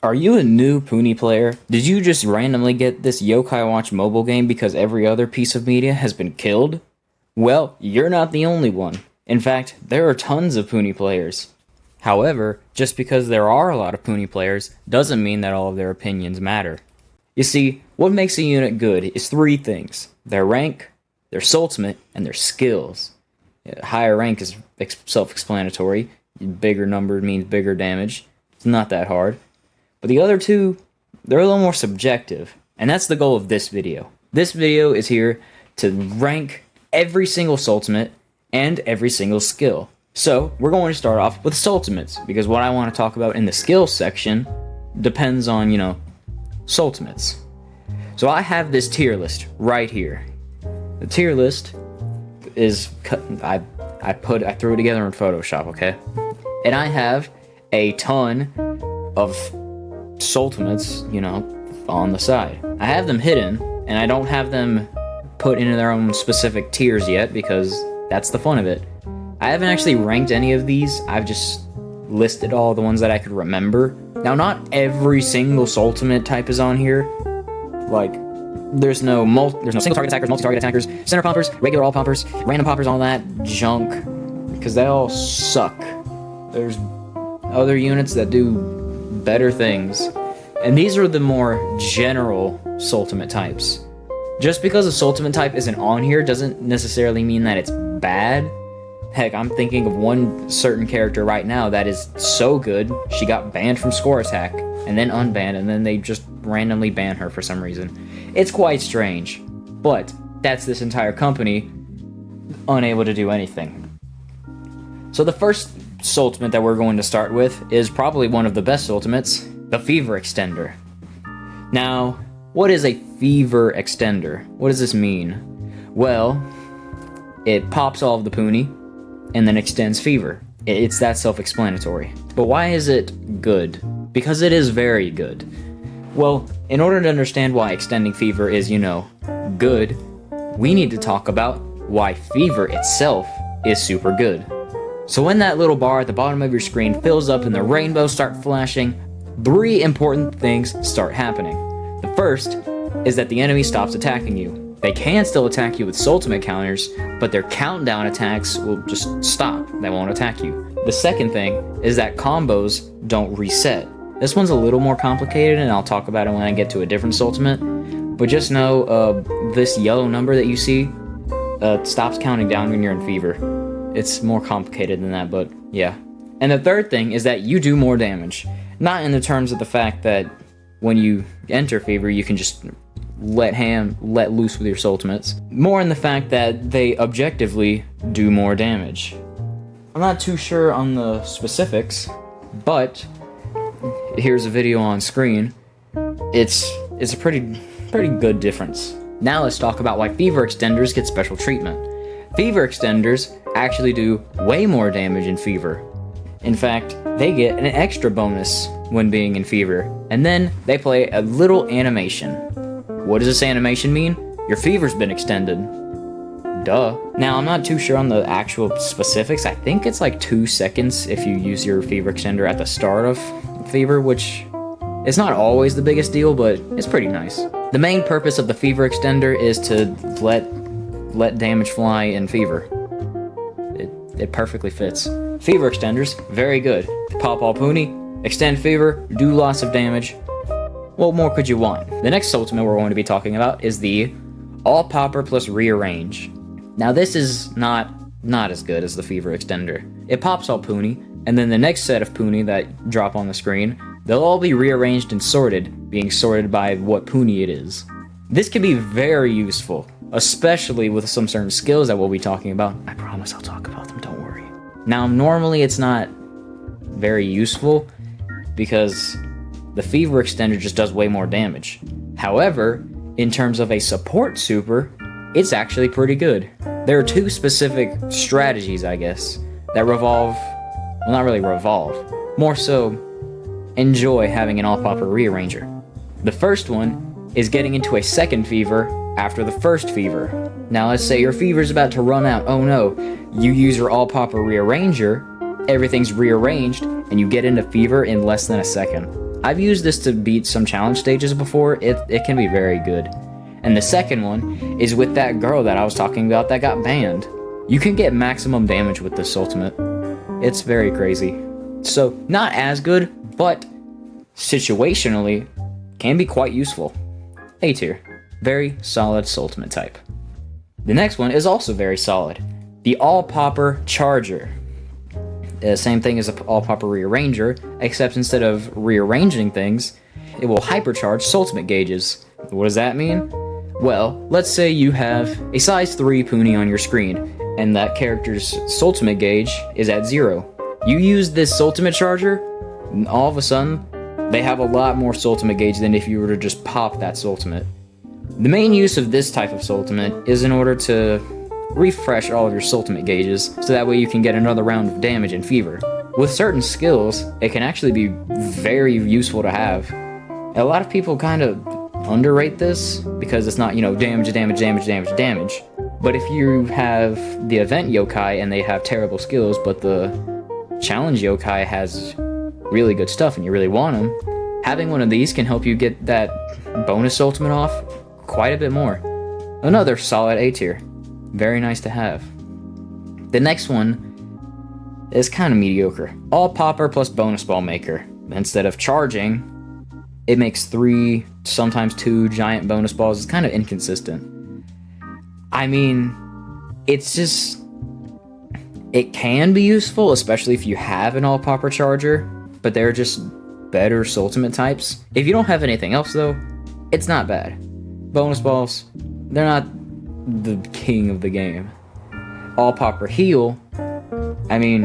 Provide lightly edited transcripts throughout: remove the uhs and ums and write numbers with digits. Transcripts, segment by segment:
Are you a new Puni player? Did you just randomly get this Yo-Kai Watch mobile game because every other piece of media has been killed? Well, you're not the only one. In fact, there are tons of Puni players. However, just because there are a lot of Puni players doesn't mean that all of their opinions matter. You see, what makes a unit good is three things: their rank, their Soultimate, and their skills. Higher rank is self-explanatory. Bigger number means bigger damage. It's not that hard. But the other two, they're a little more subjective. And that's the goal of this video. This video is here to rank every single Soultimate and every single skill. So, we're going to start off with Soultimates, because what I want to talk about in the skills section depends on, Soultimates. So I have this tier list right here. The tier list is I threw it together in Photoshop, okay? And I have a ton of Soultimates, on the side. I have them hidden, and I don't have them put into their own specific tiers yet, because that's the fun of it. I haven't actually ranked any of these. I've just listed all the ones that I could remember. Now, not every single Soultimate type is on here. Like, there's no single target attackers, multi-target attackers, center poppers, regular all poppers, random poppers, all that junk, because they all suck. There's other units that do better things, and these are the more general Soultimate types. Just because a Soultimate type isn't on here doesn't necessarily mean that it's bad. Heck, I'm thinking of one certain character right now that is so good, she got banned from Score Attack, and then unbanned, and then they just randomly ban her for some reason. It's quite strange, but that's this entire company unable to do anything. So the first Soultimate that we're going to start with is probably one of the best Soultimates, the Fever Extender. Now, what is a Fever Extender? What does this mean? Well, it pops all of the Puni, and then extends Fever. It's that self-explanatory. But why is it good? Because it is very good. Well, in order to understand why extending Fever is, good, we need to talk about why Fever itself is super good. So when that little bar at the bottom of your screen fills up and the rainbows start flashing, three important things start happening. The first is that the enemy stops attacking you. They can still attack you with Soultimate counters, but their countdown attacks will just stop. They won't attack you. The second thing is that combos don't reset. This one's a little more complicated, and I'll talk about it when I get to a different Soultimate. But just know, this yellow number that you see stops counting down when you're in Fever. It's more complicated than that, but yeah. And the third thing is that you do more damage. Not in the terms of the fact that when you enter Fever, you can just let loose with your Soultimates. More in the fact that they objectively do more damage. I'm not too sure on the specifics, but here's a video on screen. It's a pretty good difference. Now let's talk about why Fever Extenders get special treatment. Fever Extenders actually do way more damage in Fever. In fact, they get an extra bonus when being in Fever, and then they play a little animation. What does this animation mean? Your Fever's been extended. Duh. Now, I'm not too sure on the actual specifics. I think it's like 2 seconds if you use your Fever Extender at the start of Fever, which is not always the biggest deal, but it's pretty nice. The main purpose of the Fever Extender is to let damage fly in Fever. It perfectly fits. Fever Extenders, very good. Pop all Puni, extend Fever, do lots of damage. What more could you want? The next Soultimate we're going to be talking about is the All Popper plus Rearrange. Now this is not as good as the Fever Extender. It pops all Puni, and then the next set of Puni that drop on the screen, they'll all be rearranged and sorted, being sorted by what Puni it is. This can be very useful, especially with some certain skills that we'll be talking about. I promise I'll talk about them, don't worry. Now normally it's not very useful, because the Fever Extender just does way more damage. However, in terms of a support super, it's actually pretty good. There are two specific strategies, I guess, that not really revolve, more so enjoy having an all-popper rearranger. The first one is getting into a second Fever after the first Fever. Now let's say your Fever's about to run out. Oh no, you use your all-popper rearranger, everything's rearranged, and you get into Fever in less than a second. I've used this to beat some challenge stages before. It can be very good. And the second one is with that girl that I was talking about that got banned. You can get maximum damage with this ultimate. It's very crazy. So, not as good, but situationally can be quite useful. A tier. Very solid Soultimate type. The next one is also very solid. The All-Popper Charger. Same thing as an All-Popper Rearranger, except instead of rearranging things, it will hypercharge Soultimate gauges. What does that mean? Well, let's say you have a size 3 Puni on your screen, and that character's Soultimate gauge is at 0. You use this Soultimate Charger, and all of a sudden, they have a lot more Soultimate gauge than if you were to just pop that Soultimate. The main use of this type of Soultimate is in order to refresh all of your Soultimate gauges, so that way you can get another round of damage and fever. With certain skills, it can actually be very useful to have. A lot of people kind of underrate this, because it's not, damage, damage, damage, damage, damage. But if you have the event yokai and they have terrible skills, but the challenge yokai has really good stuff and you really want them, having one of these can help you get that bonus ultimate off quite a bit more. Another solid A tier. Very nice to have. The next one is kind of mediocre. All popper plus bonus ball maker. Instead of charging, it makes 3, sometimes 2 giant bonus balls. It's kind of inconsistent. I mean, it's just... It can be useful, especially if you have an all popper charger, but they're just better Soultimate types. If you don't have anything else though, it's not bad. Bonus balls, they're not the king of the game. All popper heal, I mean,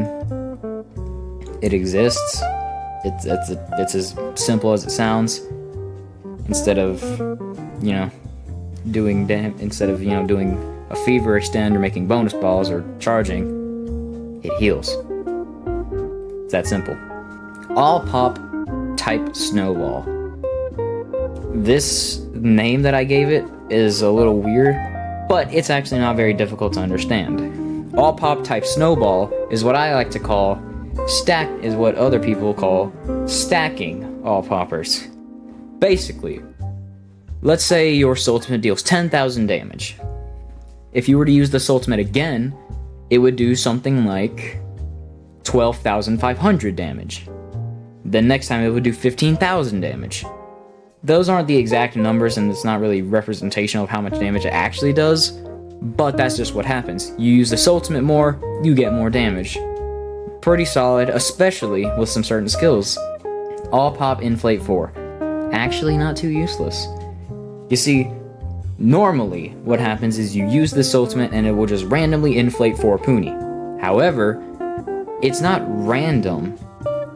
it exists. It's as simple as it sounds. Instead of, doing a fever extend or making bonus balls or charging, it heals. It's that simple. All pop type snowball. This name that I gave it is a little weird, but it's actually not very difficult to understand. All pop type snowball is what I like to call is what other people call stacking all poppers. Basically, let's say your Soultimate deals 10,000 damage. If you were to use the Soultimate again, it would do something like 12,500 damage. Then next time it would do 15,000 damage. Those aren't the exact numbers, and it's not really representational of how much damage it actually does, but that's just what happens. You use the Soultimate more, you get more damage. Pretty solid, especially with some certain skills. All pop inflate 4. Actually not too useless. You see, normally what happens is you use this Soultimate and it will just randomly inflate 4 Puni. However, it's not random.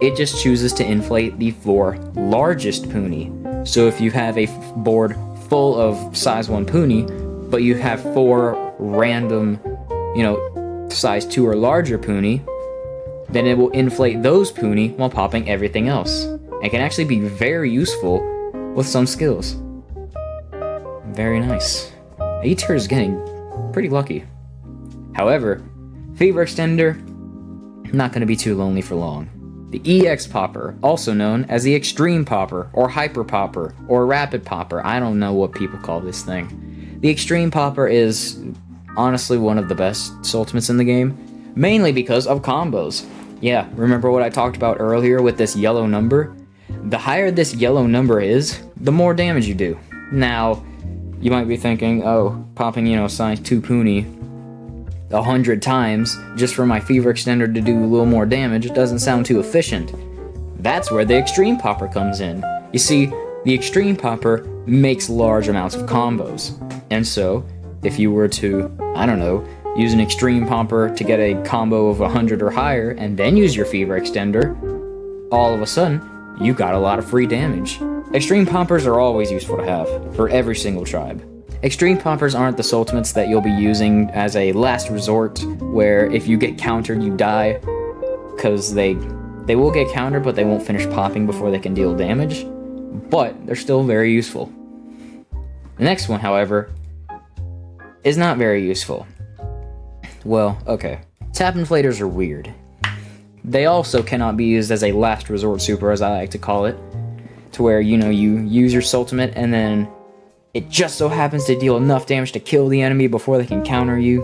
It just chooses to inflate the 4 largest Puni. So if you have a board full of size 1 Puni, but you have 4 random, size 2 or larger Puni, then it will inflate those Puni while popping everything else. It can actually be very useful with some skills. Very nice. A tier is getting pretty lucky. However, Fever Extender, not going to be too lonely for long. The EX Popper, also known as the Extreme Popper, or Hyper Popper, or Rapid Popper. I don't know what people call this thing. The Extreme Popper is honestly one of the best Soultimates in the game, mainly because of combos. Yeah, remember what I talked about earlier with this yellow number? The higher this yellow number is, the more damage you do. Now, you might be thinking, oh, popping, size 2 Puni 100 times just for my Fever Extender to do a little more damage doesn't sound too efficient. That's where the Extreme Popper comes in. You see, the Extreme Popper makes large amounts of combos. And so, if you were to, use an Extreme Popper to get a combo of 100 or higher and then use your Fever Extender, all of a sudden, you got a lot of free damage. Extreme Poppers are always useful to have, for every single tribe. Extreme Poppers aren't the Soultimates that you'll be using as a last resort, where if you get countered, you die, because they will get countered, but they won't finish popping before they can deal damage, but they're still very useful. The next one, however, is not very useful. Well, okay. Tap Inflators are weird. They also cannot be used as a last resort super, as I like to call it. to where, you know, you use your Soultimate and then it just so happens to deal enough damage to kill the enemy before they can counter you.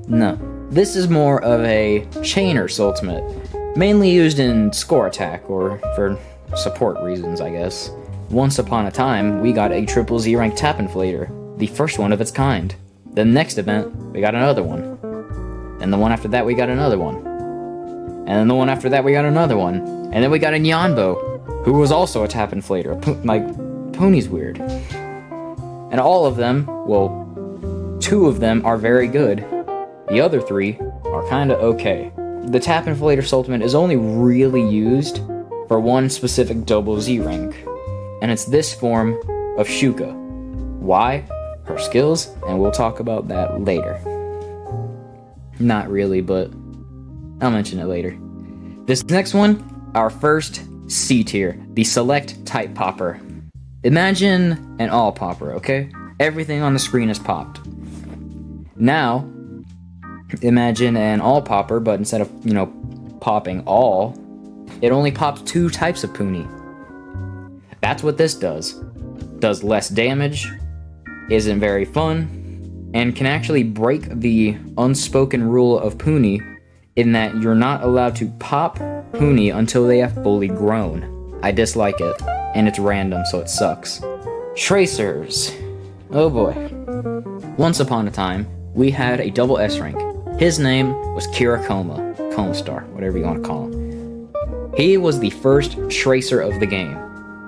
No. This is more of a chainer Soultimate, mainly used in score attack or for support reasons, I guess. Once upon a time, we got a triple Z rank tap inflator, the first one of its kind. The next event, we got another one. And the one after that, we got another one. And then the one after that, we got another one. And then we got a Nyanbo, who was also a tap inflator. Puni's weird. And all of them, well, 2 of them are very good. The other 3 are kinda okay. The tap inflator Soultimate is only really used for one specific double Z rank. And it's this form of Shuka. Why? Her skills, and we'll talk about that later. Not really, but I'll mention it later. This next one, our first C tier, the Select Type Popper. Imagine an all popper, okay? Everything on the screen is popped. Now, imagine an all popper, but instead of, you know, popping all, it only pops 2 types of Puni. That's what this does. Does less damage, isn't very fun, and can actually break the unspoken rule of Puni in that you're not allowed to pop Puni until they have fully grown. I dislike it, and it's random, so it sucks. Tracers. Oh boy. Once upon a time, we had a double S rank. His name was Kirakoma. Coma Star, whatever you want to call him. He was the first Tracer of the game,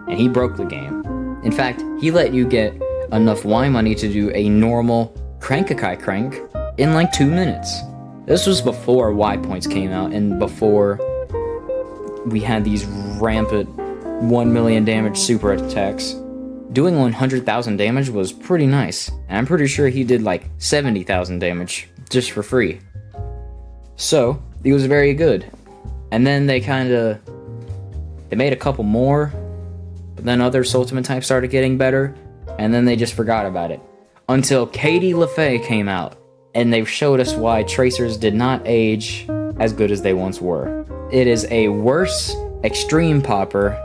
and he broke the game. In fact, he let you get enough Y money to do a normal Crankakai crank in like 2 minutes. This was before Y points came out and before we had these rampant 1 million damage super attacks. Doing 100,000 damage was pretty nice, and I'm pretty sure he did like 70,000 damage just for free. So, he was very good. And then they made a couple more, but then other Soultimate types started getting better, and then they just forgot about it. Until Katie LaFay came out, and they showed us why Tracers did not age as good as they once were. It is a worse extreme popper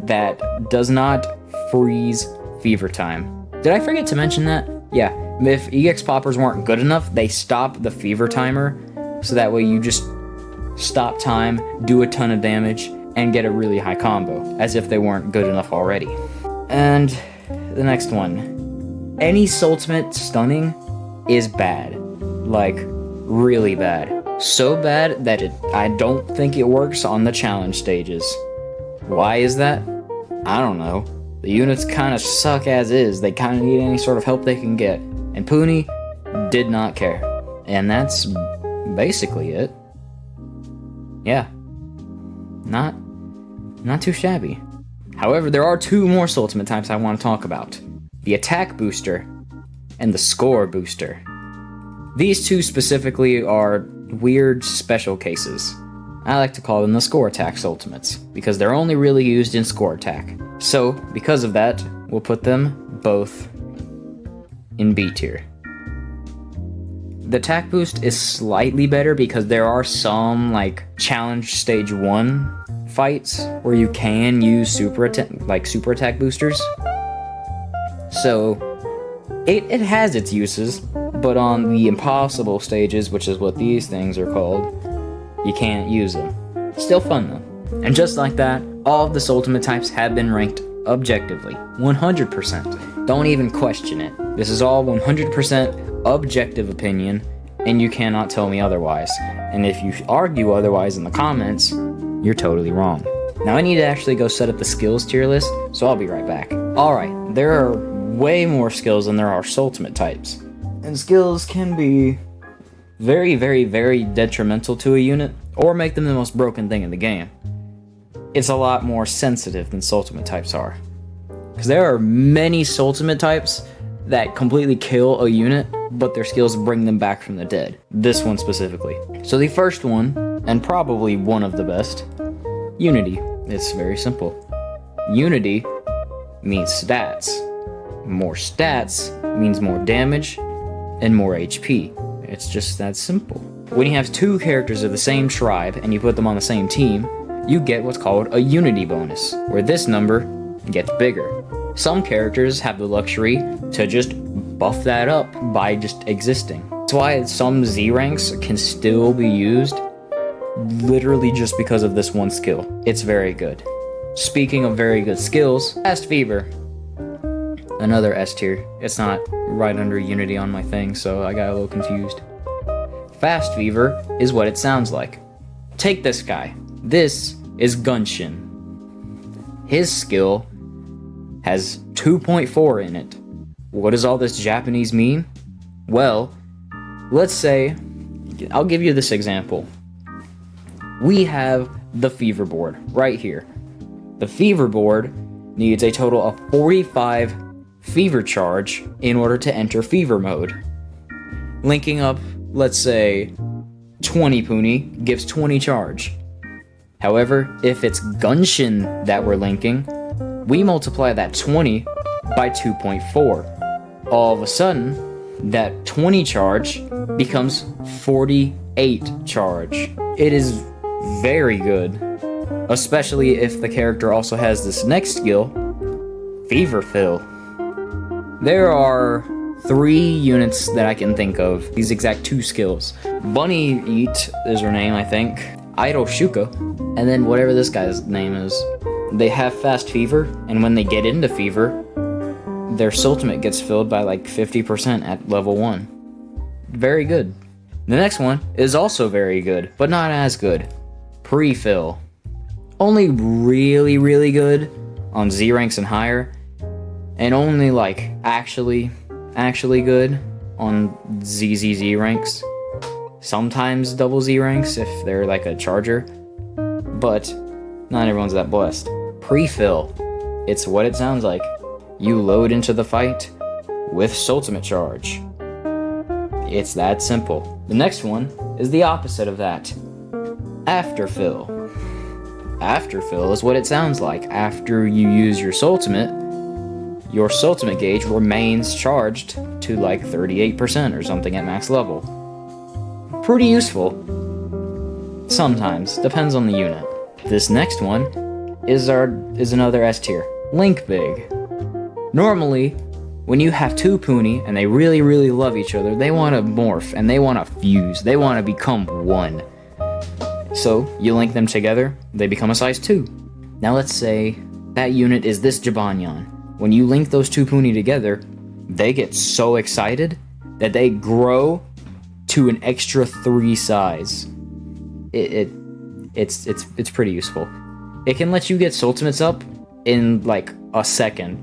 that does not freeze fever time. Did I forget to mention that? Yeah, if EX poppers weren't good enough, they stopped the fever timer, so that way you just stop time, do a ton of damage, and get a really high combo, as if they weren't good enough already. And the next one. Any Soultimate stunning is bad. Like, really bad. So bad that I don't think it works on the challenge stages. Why is that? I don't know. The units kinda suck as is. They kinda need any sort of help they can get. And Puni did not care. And that's basically it. Yeah. Not too shabby. However, there are 2 more Soultimate types I want to talk about. The Attack Booster and the Score Booster. These 2 specifically are weird special cases. I like to call them the Score Attack Soultimates, because they're only really used in Score Attack. So, because of that, we'll put them both in B tier. The Attack Boost is slightly better because there are some, like, Challenge Stage 1 fights where you can use super attack boosters. So, it has its uses, but on the impossible stages, which is what these things are called, you can't use them. Still fun though. And just like that, all of the Soultimate types have been ranked objectively, 100%. Don't even question it. This is all 100% objective opinion, and you cannot tell me otherwise. And if you argue otherwise in the comments, you're totally wrong. Now I need to actually go set up the skills tier list, so I'll be right back. Alright, there are way more skills than there are Soultimate types. And skills can be very, very, very detrimental to a unit, or make them the most broken thing in the game. It's a lot more sensitive than Soultimate types are. Because there are many Soultimate types that completely kill a unit, but their skills bring them back from the dead. This one specifically. So the first one, and probably one of the best, Unity. It's very simple. Unity means stats. More stats means more damage and more HP. It's just that simple. When you have 2 characters of the same tribe and you put them on the same team, you get what's called a unity bonus, where this number gets bigger. Some characters have the luxury to just buff that up by just existing. That's why some Z ranks can still be used literally just because of this one skill. It's very good. Speaking of very good skills, Fast Fever. Another S tier. It's not right under Unity on my thing, so I got a little confused. Fast Fever is what it sounds like. Take this guy. This is Gunshin. His skill has 2.4 in it. What does all this Japanese mean? Well, let's say, I'll give you this example. We have the Fever board right here. The Fever board needs a total of 45 Fever charge in order to enter Fever mode. Linking up, let's say, 20 Puni gives 20 charge. However, if it's Gunshin that we're linking, we multiply that 20 by 2.4. All of a sudden, that 20 charge becomes 48 charge. It is very good, especially if the character also has this next skill, Fever Fill. There are 3 units that I can think of, these exact 2 skills. Bunny Eat is her name, I think. Idol Shuka, and then whatever this guy's name is. They have Fast Fever, and when they get into Fever, their Soultimate gets filled by like 50% at level 1. Very good. The next one is also very good, but not as good. Pre-fill. Only really good on Z ranks and higher, and only like actually good on ZZZ ranks. Sometimes double Z ranks if they're like a charger, but not everyone's that blessed. Pre-fill. It's what it sounds like. You load into the fight with Soultimate charge. It's that simple. The next one is the opposite of that. Afterfill. Afterfill is what it sounds like. After you use your Soultimate gauge remains charged to like 38% or something at max level. Pretty useful. Sometimes, depends on the unit. This next one is another S tier. Link Big. Normally, when you have 2 Puni and they really love each other, they want to morph and they want to fuse. They want to become one. So, you link them together, they become a size 2. Now let's say that unit is this Jibanyan. When you link those 2 Puni together, they get so excited that they grow to an extra 3 size. It's pretty useful. It can let you get Soultimates up in like a second,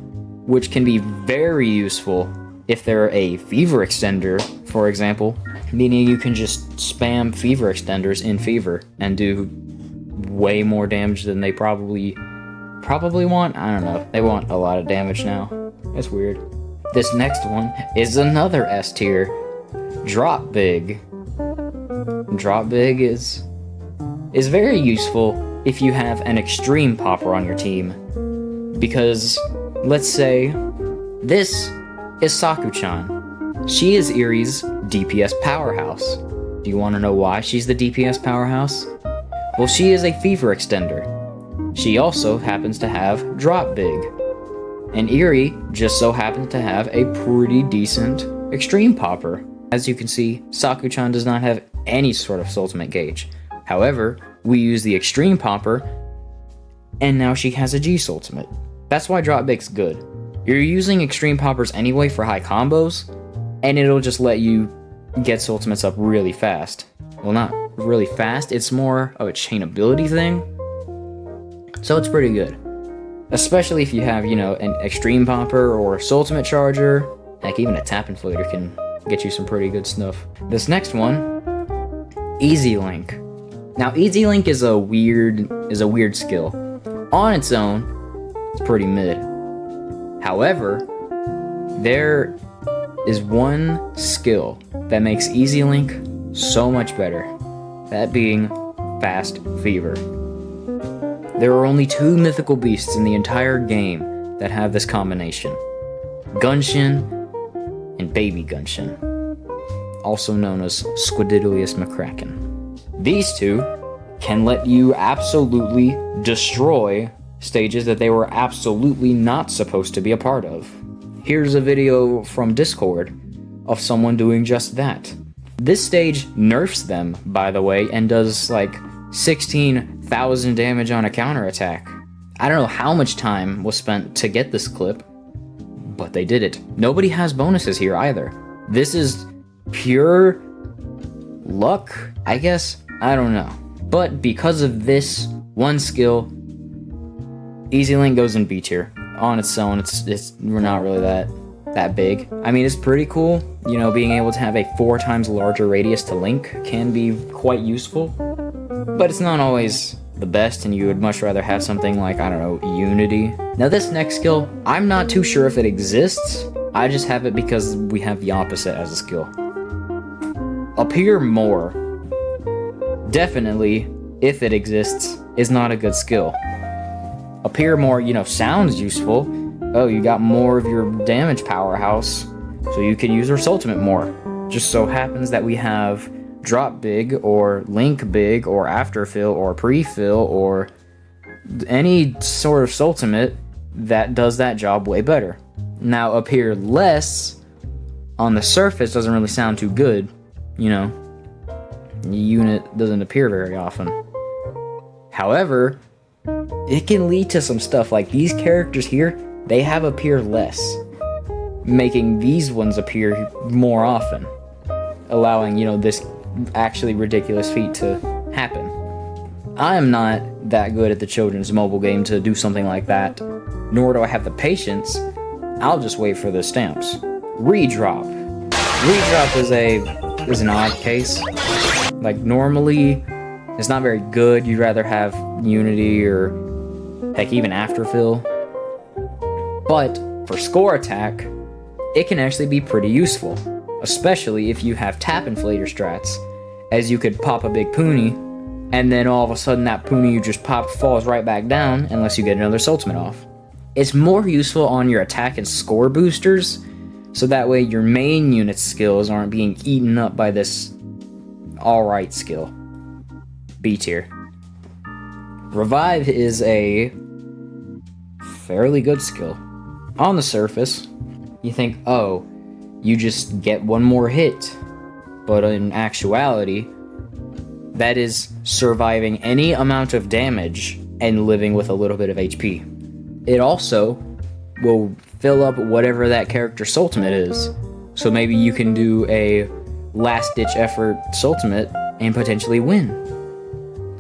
which can be very useful if they're a Fever extender, for example, meaning you can just spam Fever extenders in Fever and do way more damage than they probably want. I don't know. They want a lot of damage now. It's weird. This next one is another S tier. Drop Big. Drop Big is very useful if you have an extreme popper on your team. Because, let's say, this is Saku-chan. She is Erie's DPS powerhouse. Do you want to know why she's the DPS powerhouse? Well, she is a Fever extender. She also happens to have Drop Big. And Erie just so happens to have a pretty decent extreme popper. As you can see, Saku-chan does not have any sort of Soultimate gauge. However, we use the extreme popper, and now she has a G Soultimate. That's why Drop Big's good. You're using extreme poppers anyway for high combos, and it'll just let you get Soultimates up really fast. Well, not really fast, it's more of a chainability thing. So it's pretty good. Especially if you have, an extreme popper or a Soultimate charger. Heck, even a tap inflator can get you some pretty good stuff. This next one, Easy Link. Now, Easy Link is a weird skill. On its own, it's pretty mid. However, there is one skill that makes Easy Link so much better. That being Fast Fever. There are only 2 mythical beasts in the entire game that have this combination. Gunshin and Baby Gunshin, also known as Squididlius McCracken. These 2 can let you absolutely destroy stages that they were absolutely not supposed to be a part of. Here's a video from Discord of someone doing just that. This stage nerfs them, by the way, and does like 16,000 damage on a counterattack. I don't know how much time was spent to get this clip, but they did it. Nobody has bonuses here either. This is pure luck, I guess? I don't know. But because of this one skill, Easy Link goes in B tier. On its own, we're not really that big. I mean, it's pretty cool. You know, being able to have a 4 times larger radius to Link can be quite useful. But it's not always the best, and you would much rather have something like, I don't know, Unity. Now this next skill, I'm not too sure if it exists. I just have it because we have the opposite as a skill. Appear More. Definitely, if it exists, is not a good skill. Appear More, you know, sounds useful. Oh, you got more of your damage powerhouse, so you can use your Soultimate more. Just so happens that we have Drop Big, or Link Big, or Afterfill, or Pre-fill, or any sort of Soultimate that does that job way better. Now, Appear Less, on the surface, doesn't really sound too good. You know, the unit doesn't appear very often. However, it can lead to some stuff like these characters here, they have Appear Less, making these ones appear more often, allowing, you know, this actually ridiculous feat to happen. I am not that good at the children's mobile game to do something like that, nor do I have the patience. I'll just wait for the stamps. Redrop. Redrop is an odd case. Like, normally, it's not very good. You'd rather have Unity or, heck, even Afterfill. But for score attack, it can actually be pretty useful, especially if you have tap inflator strats, as you could pop a big Puni, and then all of a sudden that Puni you just popped falls right back down unless you get another Soultimate off. It's more useful on your attack and score boosters, so that way your main unit skills aren't being eaten up by this alright skill. B tier. Revive is a fairly good skill. On the surface, you think, oh, you just get one more hit. But in actuality, that is surviving any amount of damage and living with a little bit of HP. It also will fill up whatever that character's Soultimate is. So maybe you can do a last-ditch effort Soultimate and potentially win.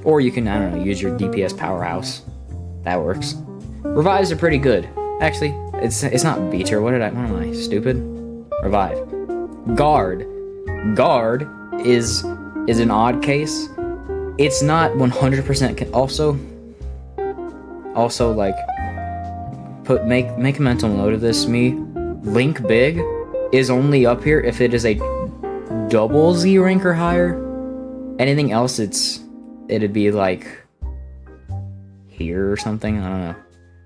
Or you can, I don't know, use your DPS powerhouse. That works. Revives are pretty good. Actually, it's not B tier. What am I, stupid? Revive. Guard. Guard is an odd case. It's not 100% also like make a mental note of this, me. Link Big is only up here if it is a double Z rank or higher. Anything else it'd be like here or something, I don't know.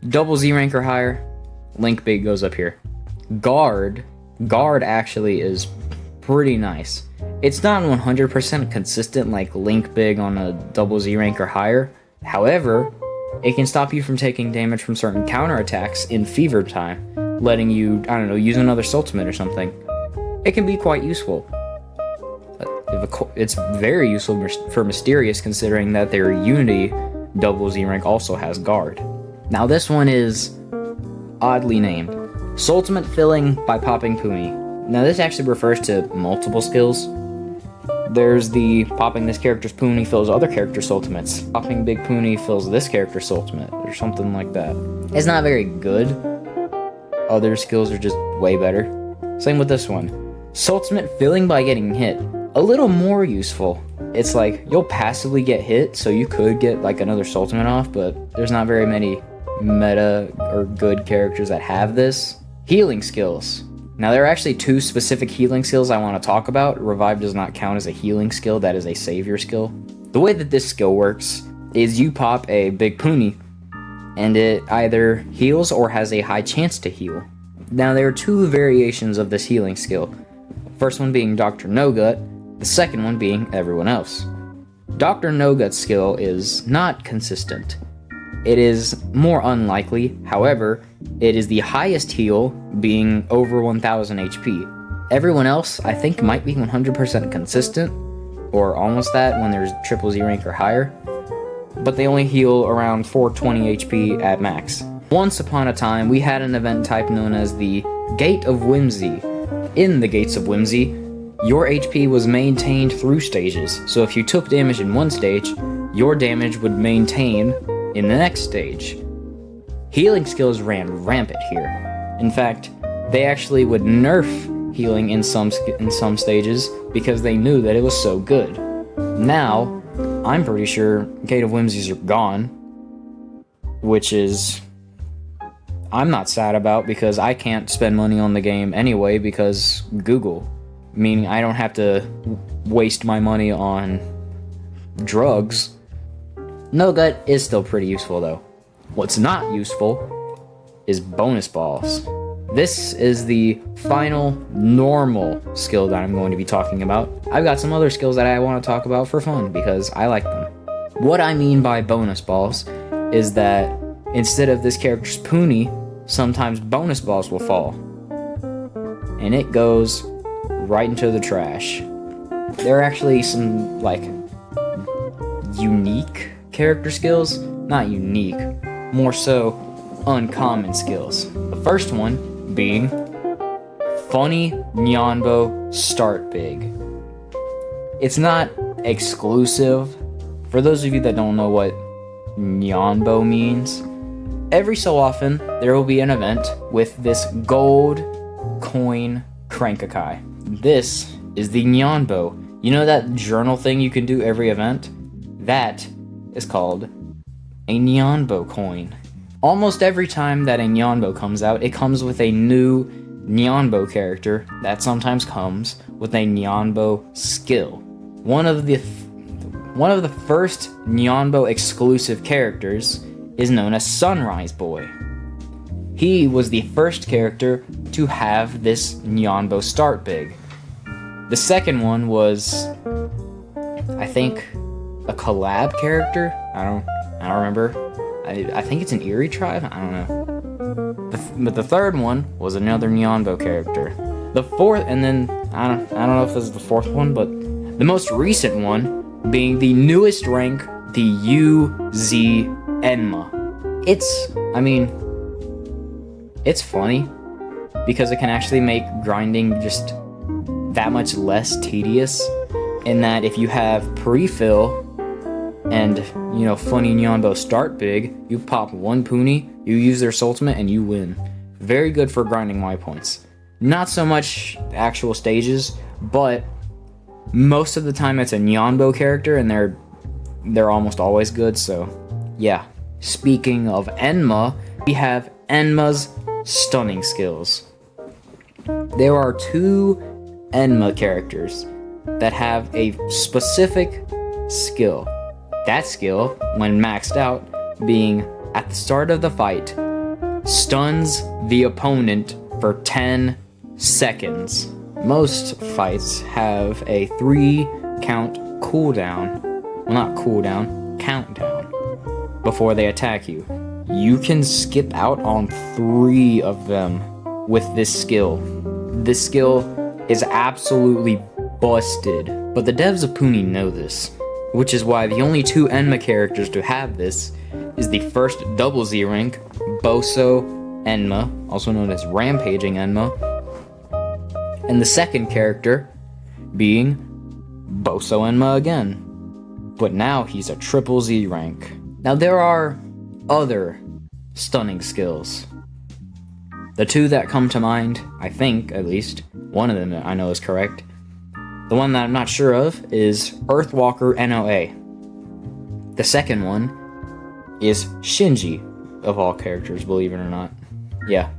Double Z rank or higher, Link Big goes up here. Guard actually is pretty nice. It's not 100% consistent like Link Big on a double Z rank or higher. However, it can stop you from taking damage from certain counterattacks in fever time, letting you, I don't know, use another Soultimate or something. It can be quite useful. It's very useful for Mysterious, considering that their Unity double Z rank also has Guard. Now this one is oddly named. Soultimate Filling by Popping Puni. Now this actually refers to multiple skills. There's the popping this character's Puni fills other characters' Soultimates. Popping Big Puni fills this character's Soultimate, or something like that. It's not very good. Other skills are just way better. Same with this one. Soultimate Filling by getting hit. A little more useful. It's like, you'll passively get hit, so you could get like another Soultimate off, but there's not very many meta or good characters that have this. Healing skills. Now there are actually 2 specific healing skills I want to talk about. Revive does not count as a healing skill, that is a savior skill. The way that this skill works is you pop a big Puni, and it either heals or has a high chance to heal. Now there are 2 variations of this healing skill. First one being Dr. No Gut, the second one being everyone else. Dr. Nogut's skill is not consistent. It is more unlikely, however, it is the highest heal, being over 1000 HP. Everyone else, I think, might be 100% consistent, or almost that when there's triple Z rank or higher, but they only heal around 420 HP at max. Once upon a time, we had an event type known as the Gate of Whimsy. In the Gates of Whimsy, your HP was maintained through stages, so if you took damage in one stage, your damage would maintain in the next stage. Healing skills ran rampant here. In fact, they actually would nerf healing in some stages because they knew that it was so good. Now, I'm pretty sure Gate of Whimsies are gone, which is I'm not sad about because I can't spend money on the game anyway because Google, meaning I don't have to waste my money on drugs. Nogut is still pretty useful though. What's not useful is bonus balls. This is the final normal skill that I'm going to be talking about. I've got some other skills that I want to talk about for fun because I like them. What I mean by bonus balls is that instead of this character's Puni, sometimes bonus balls will fall. And it goes right into the trash. There are actually some, like, unique character skills. Not unique, more so uncommon skills. The first one being Funny Nyanbo Start Big. It's not exclusive. For those of you that don't know what Nyanbo means, every so often there will be an event with this gold coin Crankakai. This is the Nyanbo. You know that journal thing you can do every event? That is called a Nyanbo coin. Almost every time that a Nyanbo comes out, it comes with a new Nyanbo character that sometimes comes with a Nyanbo skill. One of the first Nyanbo exclusive characters is known as Sunrise Boy. He was the first character to have this Nyanbo Start Big. The second one was, I think, a collab character. I don't remember. I think it's an Erie tribe. I don't know. But the third one was another Nyanbo character. The fourth, and then I don't know if this is the fourth one, but the most recent one being the newest rank, the UZ Enma. It's funny because it can actually make grinding just that much less tedious. In that if you have pre-fill and, Funny Nyanbo Start Big, you pop one Puni, you use their Soultimate, and you win. Very good for grinding Y points. Not so much actual stages, but most of the time it's a Nyanbo character, and they're almost always good, so yeah. Speaking of Enma, we have Enma's stunning skills. There are two Enma characters that have a specific skill. That skill, when maxed out, being at the start of the fight, stuns the opponent for 10 seconds. Most fights have a 3-count cooldown. Well, not cooldown, countdown. Before they attack you. You can skip out on 3 of them with this skill. This skill is absolutely busted, but the devs of Puni know this, which is why the only 2 Enma characters to have this is the first double Z rank, Boso Enma, also known as Rampaging Enma, and the second character being Boso Enma again, but now he's a triple Z rank. Now there are other stunning skills. The 2 that come to mind, I think at least, one of them I know is correct. The one that I'm not sure of is Earthwalker NOA. The second one is Shinji, of all characters, believe it or not. Yeah.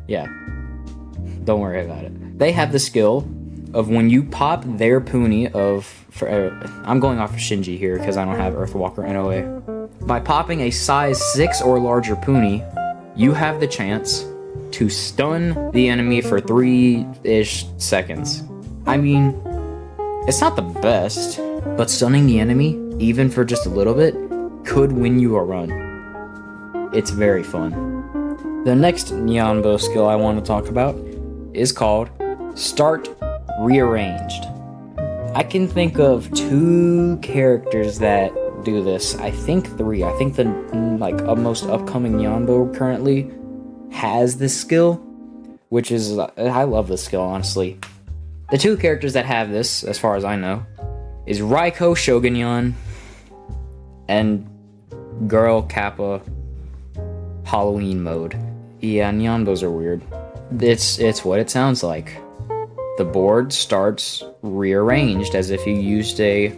Don't worry about it. They have the skill of when you pop their Puni I'm going off of Shinji here because I don't have Earthwalker NOA. By popping a size 6 or larger Puni, you have the chance to stun the enemy for 3-ish seconds. It's not the best, but stunning the enemy even for just a little bit, could win you a run. It's very fun. The next Nyanbo skill I want to talk about is called Start Rearranged. I can think of 2 characters that do this. I think 3. I think the most upcoming Nyanbo currently has this skill, which is, I love this skill, honestly. The 2 characters that have this, as far as I know, is Raiko Shogunyan and Girl Kappa Halloween mode. Yeah, Nyanbos are weird. It's what it sounds like. The board starts rearranged as if you used a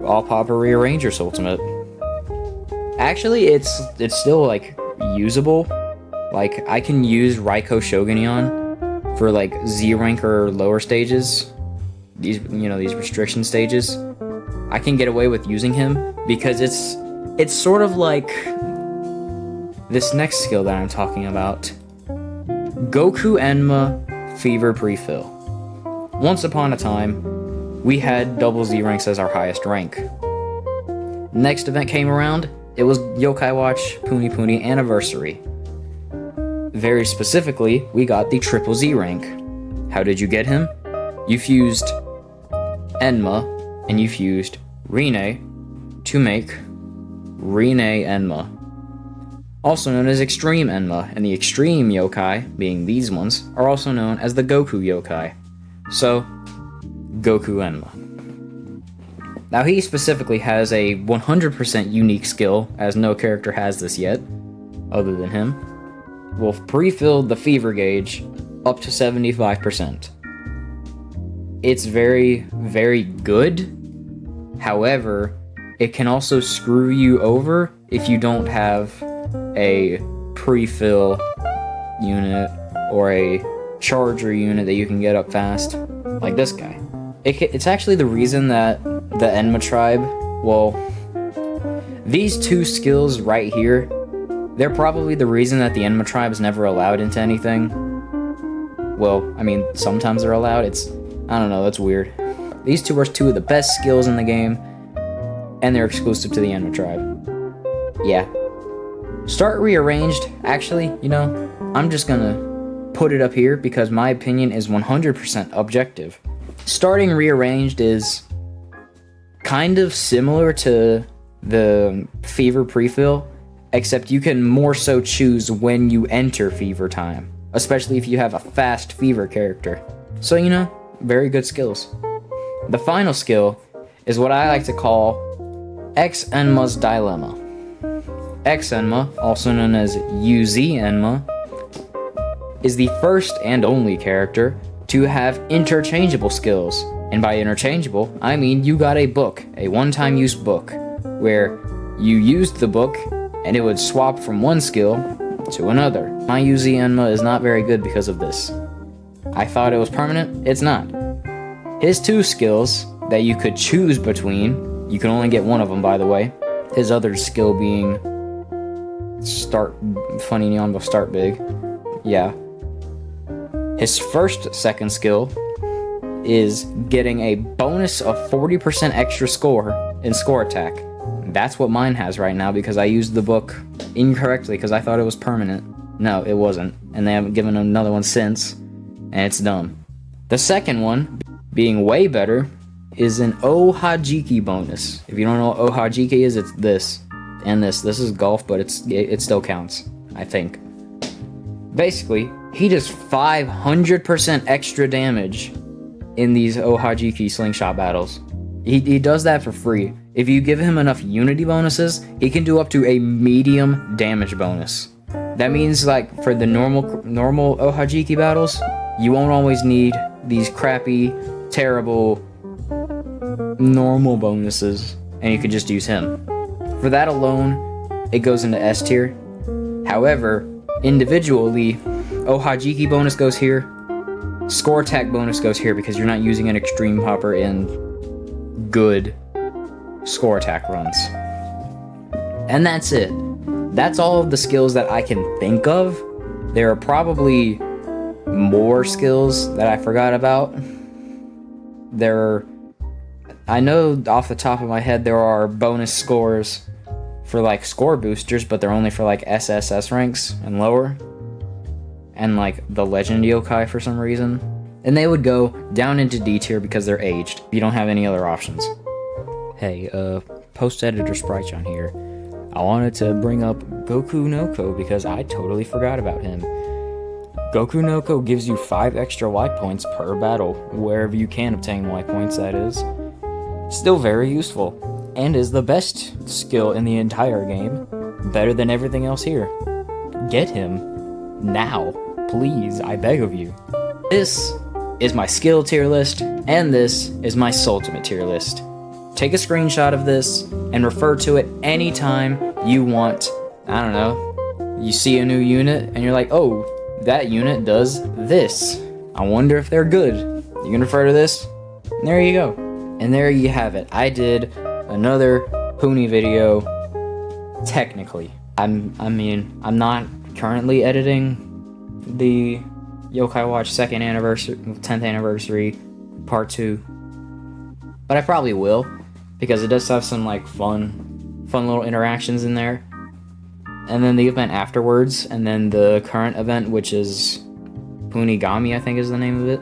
all-popper rearranger Soultimate. Actually, it's still like usable. Like, I can use Raiko Shogunyan for like Z rank or lower stages. These restriction stages. I can get away with using him because it's sort of like this next skill that I'm talking about. Goku Enma Fever Prefill. Once upon a time, we had double Z ranks as our highest rank. Next event came around, it was Yo-Kai Watch Puni Puni Anniversary. Very specifically, we got the triple Z rank. How did you get him? You fused Enma and you fused Rine to make Rine Enma, also known as Extreme Enma, and the Extreme Yokai, being these ones, are also known as the Goku Yokai. So, Goku Enma. Now he specifically has a 100% unique skill, as no character has this yet, other than him. Will pre-fill the fever gauge up to 75%. It's very, very good. However, it can also screw you over if you don't have a pre-fill unit or a charger unit that you can get up fast, like this guy. It's actually the reason that the Enma tribe, well, these 2 skills right here, they're probably the reason that the Enma tribe is never allowed into anything. Well, I mean, sometimes they're allowed. I don't know, that's weird. These 2 are 2 of the best skills in the game, and they're exclusive to the Enma tribe. Yeah. Start Rearranged, actually, I'm just gonna put it up here because my opinion is 100% objective. Starting Rearranged is kind of similar to the Fever Prefill, except you can more so choose when you enter Fever time, especially if you have a fast Fever character. So, very good skills. The final skill is what I like to call X Enma's Dilemma. X Enma, also known as UZ Enma, is the first and only character to have interchangeable skills. And by interchangeable, I mean you got a book, a one-time use book, where you used the book and it would swap from one skill to another. My UZ Enma is not very good because of this. I thought it was permanent, it's not. His 2 skills that you could choose between, you can only get one of them by the way, his other skill being Start Funny Nyanbo Start Big. Yeah. His second skill is getting a bonus of 40% extra score in score attack. That's what mine has right now because I used the book incorrectly because I thought it was permanent. No, it wasn't. And they haven't given another one since. And it's dumb. The second one, being way better, is an Ohajiki bonus. If you don't know what Ohajiki is, it's this. And this. This is golf, but it still counts, I think. Basically, he does 500% extra damage in these Ohajiki slingshot battles. He does that for free. If you give him enough unity bonuses, he can do up to a medium damage bonus. That means, like, for the normal Ohajiki battles, you won't always need these crappy, terrible, normal bonuses, and you can just use him. For that alone, it goes into S tier. However, individually, Ohajiki bonus goes here, score attack bonus goes here because you're not using an extreme hopper in good score attack runs. And that's it. That's all of the skills that I can think of. There are probably more skills that I forgot about. I know off the top of my head there are bonus scores for like score boosters, but they're only for like SSS ranks and lower. And like the legend yokai for some reason. And they would go down into D tier because they're aged. You don't have any other options. Hey, post-editor Sprite on here. I wanted to bring up Goku Noko because I totally forgot about him. Goku Noko gives you 5 extra Y points per battle, wherever you can obtain Y points, that is. Still very useful, and is the best skill in the entire game. Better than everything else here. Get him. Now. Please, I beg of you. This is my skill tier list, and this is my Soultimate tier list. Take a screenshot of this, and refer to it anytime you want. I don't know. You see a new unit, and you're like, oh, that unit does this. I wonder if they're good. You can refer to this, and there you go. And there you have it. I did another Puni video, technically. I'm not currently editing the Yo-Kai Watch 10th anniversary part 2, but I probably will, because it does have some like fun little interactions in there, and then the event afterwards, and then the current event, which is Punigami, I think is the name of it.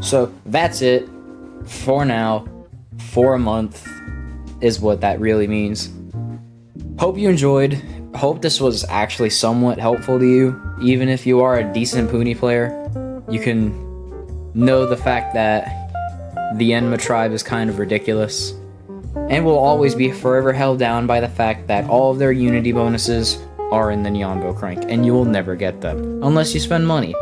So that's it for now. For a month is what that really means. Hope you enjoyed. Hope this was actually somewhat helpful to you. Even if you are a decent Puni player, you can know the fact that the Enma tribe is kind of ridiculous, and will always be forever held down by the fact that all of their unity bonuses are in the Nyambo crank, and you will never get them unless you spend money.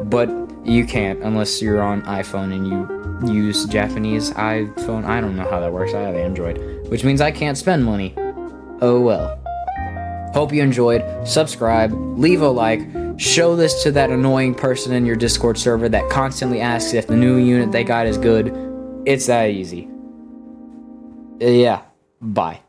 But you can't unless you're on iPhone and you use Japanese iPhone. I don't know how that works. I have Android, which means I can't spend money. Oh well. Hope you enjoyed. Subscribe, leave a like, show this to that annoying person in your Discord server that constantly asks if the new unit they got is good. It's that easy. Yeah, bye.